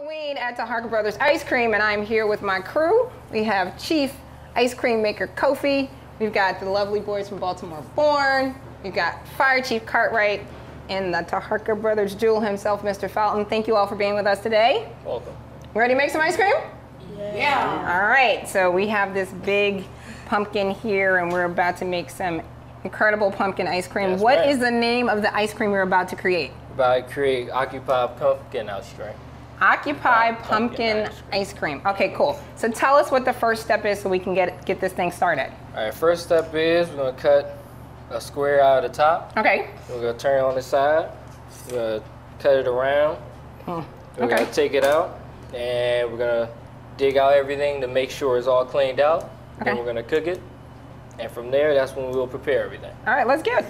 Halloween at Taharaka Brothers Ice Cream, and I'm here with my crew. We have Chief Ice Cream Maker Kofi. We've got the lovely boys from Baltimore Born. We've got Fire Chief Cartwright and the Taharaka Brothers jewel himself, Mr. Felton. Thank you all for being with us today. Welcome. Ready to make some ice cream? Yeah. All right, so we have this big pumpkin here, and we're about to make some incredible pumpkin ice cream. Yes, What ma'am. is the name of the ice cream we're about to create? About to create Occupy Pumpkin ice cream. Occupy Pumpkin pumpkin ice cream. Okay, cool. So tell us what the first step is so we can get this thing started. All right, first step is we're gonna cut a square out of the top. Okay. We're gonna turn it on the side. We're gonna cut it around. We're Okay. gonna take it out, and we're gonna dig out everything to make sure it's all cleaned out. Then Okay. we're gonna cook it, and from there, that's when we'll prepare everything. All right, let's get it.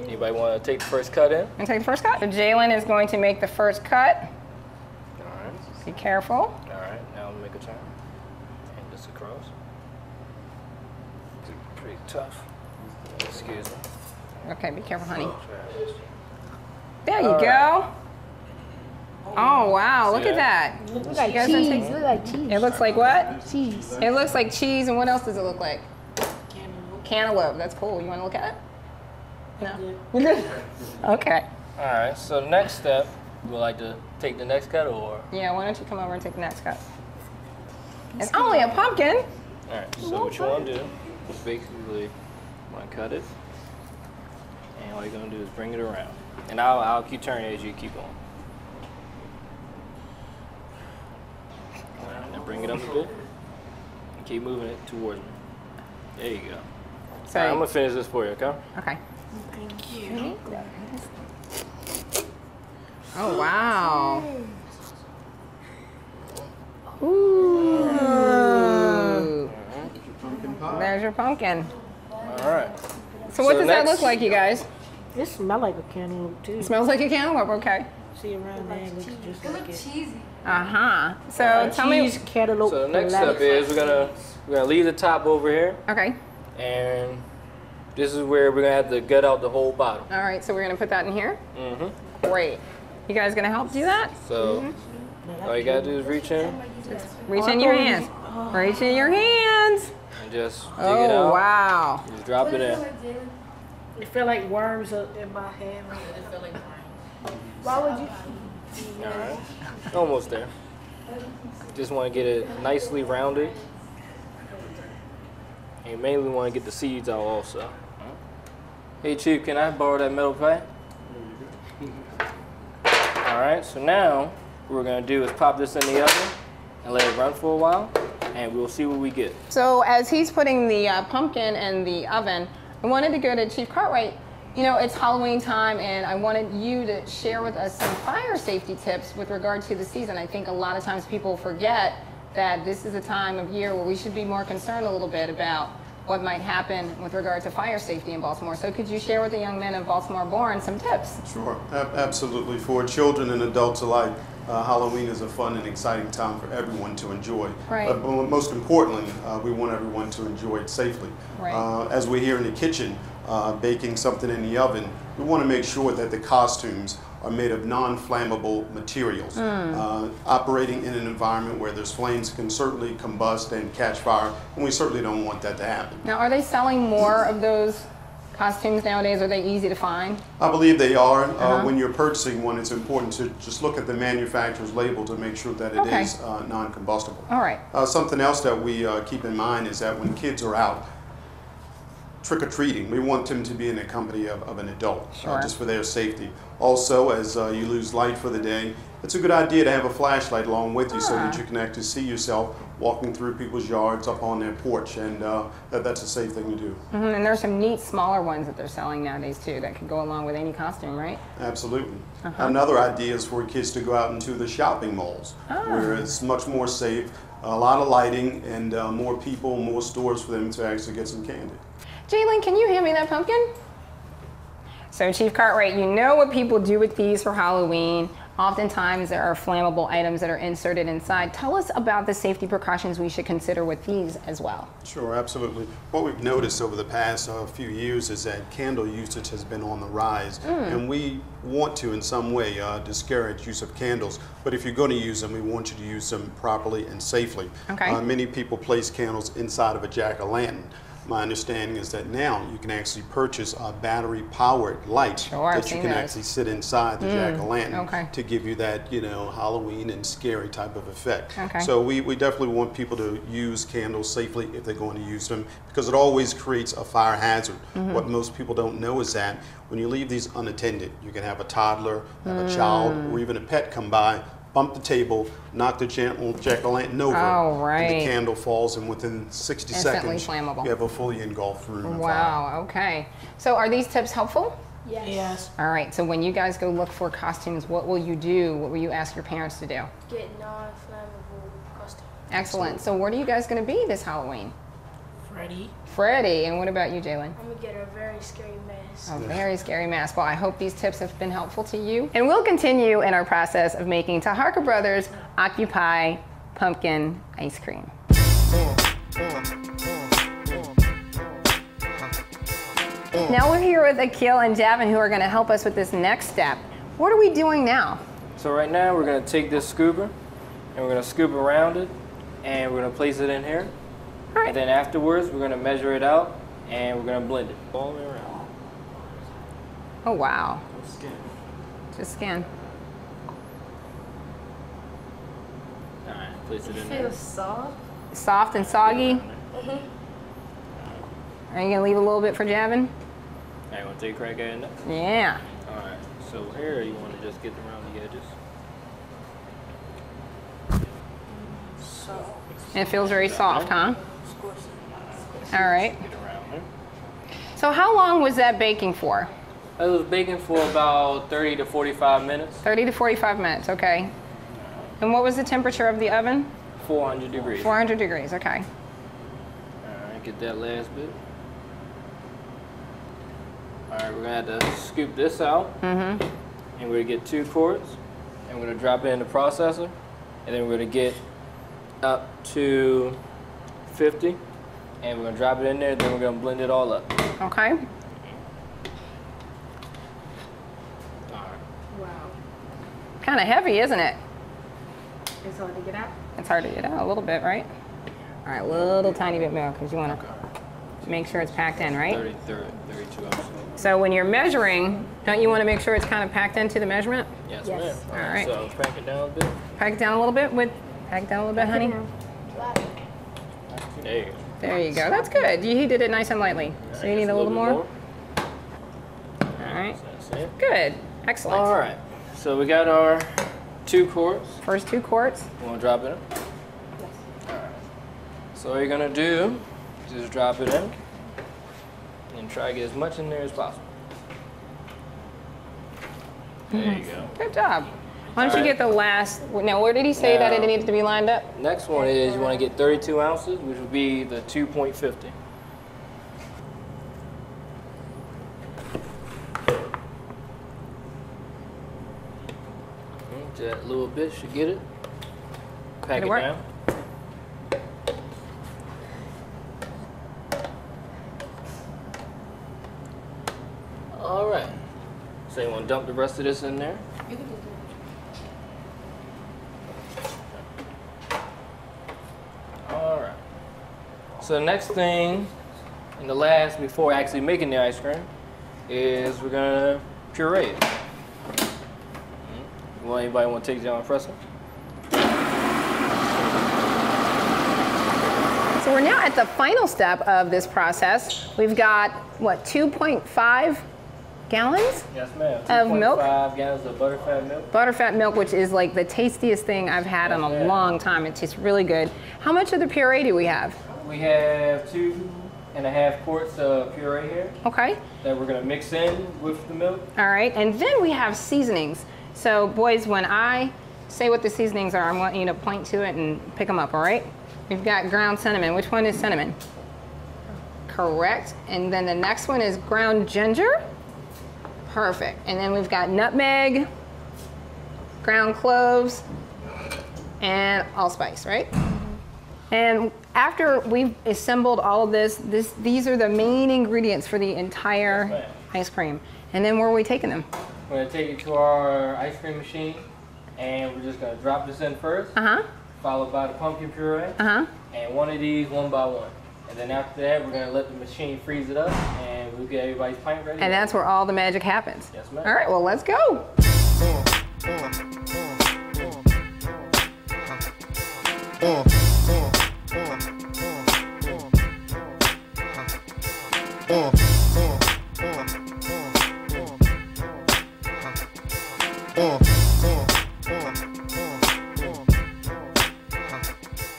Anybody want to take the first cut in? And take the first cut. So Jalen is going to make the first cut. All right. Be careful. All right. Now I'm gonna make a turn. And this across. It's pretty tough. Excuse me. Okay, be careful, honey. Try this. There you All go. right. Oh, wow, look See at that. Look You like guys wanna cheese. take- Look like cheese. It looks like what? Cheese. It looks like cheese, and what else does it look like? Cantaloupe. That's cool. You want to look at it? No. You're good? Okay. All right, so next step, would like to take the next cut or? Yeah, why don't you come over and take the next cut? It's only a pumpkin. All right, so what you want to do is basically you want to cut it, and all you're going to do is bring it around. And I'll keep turning as you keep going. All right, now bring it up a bit, and keep moving it towards me. There you go. So, All right, I'm going to finish this for you, okay? okay. Oh, wow. Ooh. There's your pumpkin. All right. So what So does that next- look like, you guys? It smells like a cantaloupe too. It smells like a cantaloupe, okay. See around there, it looks just like it. cheesy. Uh-huh. So tell me. Cheese, cantaloupe, So the next lettuce. step is we're gonna leave the top over here, Okay. and this is where we're gonna have to gut out the whole bottom. All right, so we're going to put that in here? Mm-hmm. Great. You guys going to help do that? So all you gotta do is reach in Reach in your hands. Reach in your hands. and just dig it Oh, out. wow. Just drop it in. It feel like worms in my hand. Why would you? All right. Almost there. Just want to get it nicely rounded. And you mainly want to get the seeds out also. Hey Chief, can I borrow that metal pipe? All right, so now what we're gonna do is pop this in the oven and let it run for a while, and we'll see what we get. So as he's putting the pumpkin in the oven, I wanted to go to Chief Cartwright. You know, it's Halloween time, and I wanted you to share with us some fire safety tips with regard to the season. I think a lot of times people forget that this is a time of year where we should be more concerned a little bit about what might happen with regard to fire safety in Baltimore. So could you share with the young men of Baltimore Born some tips? Sure, absolutely. For children and adults alike, Halloween is a fun and exciting time for everyone to enjoy. Right. But most importantly, we want everyone to enjoy it safely. Right. As we're here in the kitchen, baking something in the oven, we want to make sure that the costumes are made of non-flammable materials. Operating in an environment where there's flames can certainly combust and catch fire, and we certainly don't want that to happen. Now, are they selling more of those costumes nowadays? Are they easy to find? I believe they are. When you're purchasing one, it's important to just look at the manufacturer's label to make sure that it Okay. is non-combustible. All right. Something else that we keep in mind is that when kids are out trick-or-treating, we want them to be in the company of an adult, Sure. just for their safety. Also, as you lose light for the day, it's a good idea to have a flashlight along with you so that you can actually see yourself walking through people's yards up on their porch, and that's a safe thing to do. And there's some neat smaller ones that they're selling nowadays too that could go along with any costume, right? Absolutely. Another idea is for kids to go out into the shopping malls, where it's much more safe, a lot of lighting, and more people, more stores for them to actually get some candy. Jalen, can you hand me that pumpkin? So Chief Cartwright, you know what people do with these for Halloween. Oftentimes there are flammable items that are inserted inside. Tell us about the safety precautions we should consider with these as well. Sure, absolutely. What we've noticed over the past few years is that candle usage has been on the rise, and we want to in some way discourage use of candles, but if you're going to use them, we want you to use them properly and safely. Okay. Many people place candles inside of a jack-o'-lantern. My understanding is that now you can actually purchase a battery-powered light that you can actually sit inside the jack-o'-lantern to give you that, you know, Halloween and scary type of effect. So we definitely want people to use candles safely if they're going to use them, because it always creates a fire hazard. What most people don't know is that when you leave these unattended, you can have a toddler, have a child, or even a pet come by, bump the table, knock the jack-o'-lantern over, and the candle falls, and within 60 seconds, flammable. you have a fully engulfed room. Wow, okay. So are these tips helpful? Yes. All right, so when you guys go look for costumes, what will you do? What will you ask your parents to do? Get non-flammable costumes. Excellent. So what are you guys going to be this Halloween? Freddy. Freddy. And what about you, Jalen? I'm going to get a very scary mask. A very scary mask. Well, I hope these tips have been helpful to you. And we'll continue in our process of making Taharaka Brothers Occupy Pumpkin Ice Cream. Now we're here with Akil and Javin, who are going to help us with this next step. What are we doing now? So right now we're going to take this scooper and we're going to scoop around it and we're going to place it in here. Right. And then afterwards we're going to measure it out and we're going to blend it all the way around. Oh, wow. Skin. Just scan. All right, place it in It there. feels soft. Soft and soggy. Are you going to leave a little bit for Javin? Now you want to take a crack at it now? Yeah. All right, so here you want to just get around the edges. It feels very soft, huh? All right. Get around there. So how long was that baking for? It was baking for about 30 to 45 minutes. 30 to 45 minutes, okay. And what was the temperature of the oven? 400 degrees. 400 degrees, okay. All right, get that last bit. All right, we're gonna have to scoop this out. And we're gonna get 2 quarts, and we're gonna drop it in the processor, and then we're gonna get up to 50, and we're gonna drop it in there, then we're gonna blend it all up. Okay. All right. Wow. Kind of heavy, isn't it? It's hard to get out. It's hard to get out a little bit, right? All right, little tiny bit more, because you want to make sure it's packed in, right? 32 ounces. So when you're measuring, don't you want to make sure it's kind of packed into the measurement? Yes, Yes. ma'am. All right. So pack it down a bit. Pack it down a little bit pack it down a little bit, honey. There you go. There you go. That's good. He did it nice and lightly. So you need a little bit more? All right. That's it. Good. Excellent. All right. So we got our 2 quarts. First 2 quarts. You want to drop it in? All right. So what you're going to do is just drop it in and try to get as much in there as possible. There you go. Good job. Why don't you get the last, now where did he say that it needed to be lined up? Next one is you want to get 32 ounces, which would be the 2.50. That little bit should get it. Pack Did it it work? down. All right. So you want to dump the rest of this in there? All right. So the next thing, and the last before actually making the ice cream, is we're gonna puree it. Anybody want to take down and press it? So we're now at the final step of this process. We've got, what, 2.5 gallons? Yes, ma'am. Of milk? 2.5 gallons of butterfat milk. Butterfat milk, which is like the tastiest thing I've had in a long time. It tastes really good. How much of the puree do we have? We have 2.5 quarts of puree here Okay. that we're gonna mix in with the milk. All right, and then we have seasonings. So boys, when I say what the seasonings are, I want you to point to it and pick them up, all right? We've got ground cinnamon. Which one is cinnamon? Correct. And then the next one is ground ginger. Perfect. And then we've got nutmeg. ground cloves, and allspice, right? And after we've assembled all of this, these are the main ingredients for the entire ice cream. And then where are we taking them? We're gonna take it to our ice cream machine, and we're just gonna drop this in first, followed by the pumpkin puree, and one of these one by one. And then after that, we're gonna let the machine freeze it up, and we'll get everybody's pint ready. And that's where all the magic happens. Yes, ma'am. All right, well, let's go.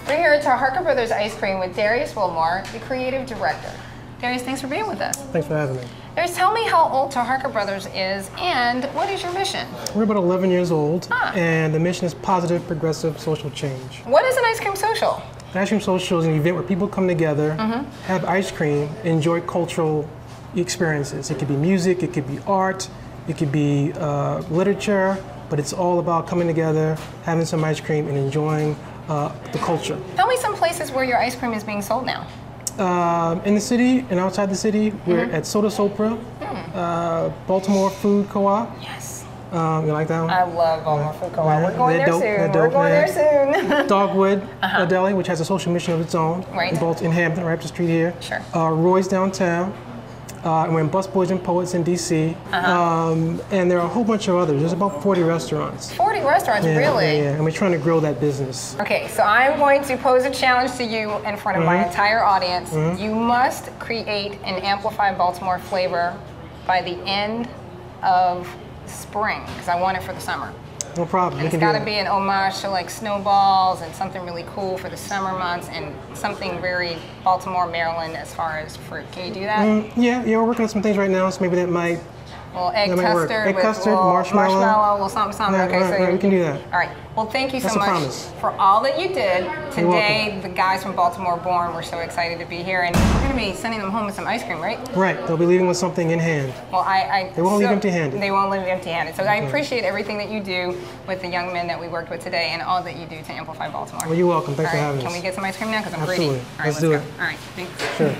We're here at Taharaka Brothers Ice Cream with Darius Wilmore, the creative director. Darius, thanks for being with us. Thanks for having me. Darius, tell me how old Taharaka Brothers is and what is your mission? We're about 11 years old, and the mission is positive, progressive social change. What is an ice cream social? The Ice Cream Social is an event where people come together, have ice cream, enjoy cultural experiences. It could be music, it could be art, it could be literature, but it's all about coming together, having some ice cream, and enjoying the culture. Tell me some places where your ice cream is being sold now. In the city and outside the city, we're at Soda Sopra, Baltimore Food Co-op. Yes. You like that one? I love Baltimore Food Co-op. We're going They're there dope, soon. they're We're dope, going man. there soon. Dogwood Deli, which has a social mission of its own. Right. In Hampton, right up the street here. Sure. Roy's downtown. And we're in Busboys and Poets in DC. And there are a whole bunch of others. There's about 40 restaurants. 40 restaurants, really? Yeah, and we're trying to grow that business. Okay, so I'm going to pose a challenge to you in front of my entire audience. You must create an amplified Baltimore flavor by the end of spring, because I want it for the summer. No problem. And it's got to be an homage to like snowballs and something really cool for the summer months and something very Baltimore, Maryland as far as fruit. Can you do that? Yeah, we're working on some things right now, so maybe that might. Well, egg That might work. custard Egg with custard, little marshmallow. well, something. Right, Okay, right, so right, we can do that. All right. Well, thank you That's so a much promise. for all that you did today. welcome. The guys from Baltimore Born were so excited to be here, and we're going to be sending them home with some ice cream, right? Right, they'll be leaving with something in hand. Well, They won't leave empty-handed. They won't leave empty-handed. So I appreciate everything that you do with the young men that we worked with today, and all that you do to amplify Baltimore. Well, you're welcome. Thanks All for right, having can us. we get some ice cream now? Because I'm Absolutely. greedy. All right, Let's do go. it. All right, thanks. Sure.